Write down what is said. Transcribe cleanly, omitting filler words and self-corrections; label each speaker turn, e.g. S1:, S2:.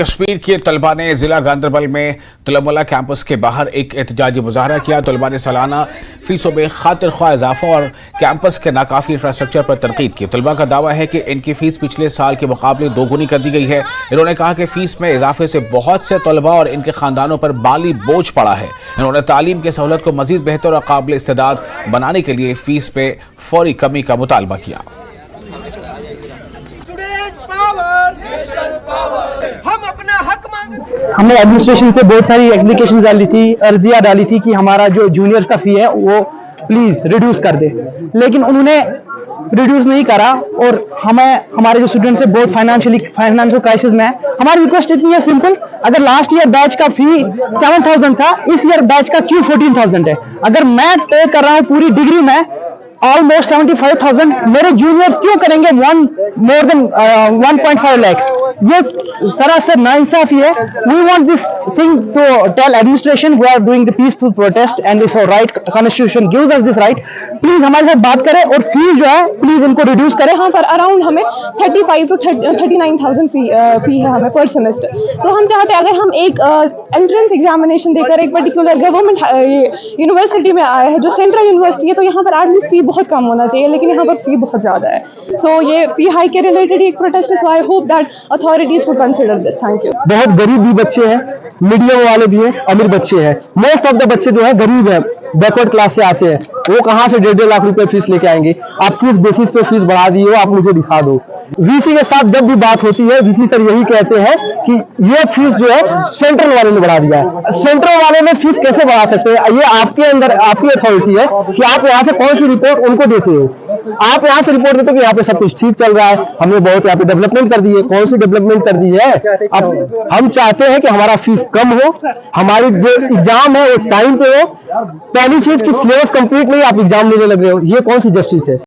S1: कश्मीर के तलबा ने जिला गांधरबल में तुलमुल्ला कैंपस के बाहर एक एहतजाजी मुजाहरा किया। तलबा ने सालाना फीसों में खातिर ख्वाह इजाफा और कैंपस के नाकाफी इंफ्रास्ट्रक्चर पर तनकीद की। तलबा का दावा है कि इनकी फीस पिछले साल के मुकाबले दोगुनी कर दी गई है। इन्होंने कहा कि फीस में इजाफे से बहुत से तलबा और इनके खानदानों पर माली बोझ पड़ा है। इन्होंने तालीम की सहूलत को मजीद बेहतर और काबिल इस्तेदाद बनाने के लिए फीस पे फौरी कमी का मुतालबा किया।
S2: हमने एडमिनिस्ट्रेशन से बहुत सारी एप्लीकेशन डाली थी, अर्जियां डाली थी कि हमारा जो जूनियर का फी है वो प्लीज रिड्यूस कर दे, लेकिन उन्होंने रिड्यूस नहीं करा और हमारे जो स्टूडेंट्स है बहुत फाइनेंशियल क्राइसिस में है। हमारी रिक्वेस्ट इतनी है सिंपल, अगर लास्ट ईयर बैच का फी 7,000 था, इस ईयर बैच का क्यों 14,000 है? अगर मैं पे कर रहा हूँ पूरी डिग्री में ऑलमोस्ट 75,000, मेरे जूनियर क्यों करेंगे मोर देन 1.5 lakhs? ये सरासर नाइंसाफी है। We want this thing to tell administration we are doing the peaceful protest and this right, constitution gives us this right. Please हमारे साथ बात करें और फी जो है प्लीज इनको रिड्यूस करें।
S3: यहाँ पर अराउंड हमें 35 to 39,000 फी है हमें पर सेमेस्टर। तो हम चाहते हैं अगर हम एक एंट्रेंस एग्जामिनेशन देकर एक पर्टिकुलर गवर्नमेंट यूनिवर्सिटी में आए हैं जो सेंट्रल यूनिवर्सिटी है, तो यहाँ पर एटलीस्ट फी बहुत कम होना चाहिए, लेकिन यहाँ पर फी बहुत ज़्यादा है। सो ये फी हाइक के रिलेटेड एक प्रोटेस्ट है। So I hope that authorities would consider this. Thank you.
S2: बहुत गरीब भी बच्चे हैं, मीडियम वाले भी हैं, अमीर बच्चे हैं। मोस्ट ऑफ द बच्चे जो है गरीब है, बैकवर्ड क्लास से आते हैं। वो कहाँ से 1.5 लाख रुपए फीस लेके आएंगे? आप किस बेसिस पे फीस बढ़ा दी हो, आप मुझे दिखा दो। वीसी के साथ जब भी बात होती है, वीसी सर यही कहते हैं कि ये फीस जो है सेंट्रल वाले ने बढ़ा दिया है। सेंट्रल वाले ने फीस कैसे बढ़ा सकते हैं? ये आपके अंदर आपकी अथॉरिटी है कि आप यहाँ से कौन सी रिपोर्ट उनको देते हो। आप यहाँ से रिपोर्ट देते हो कि यहाँ पे सब कुछ ठीक चल रहा है, हमने बहुत यहाँ पे डेवलपमेंट कर दी है। कौन सी डेवलपमेंट कर दी है? अब हम चाहते हैं कि हमारा फीस कम हो, हमारी जो एग्जाम है वो टाइम पे हो। पहली चीज की सिलेबस कंप्लीट नहीं, आप एग्जाम लेने लग रहे हो, ये कौन सी जस्टिस है?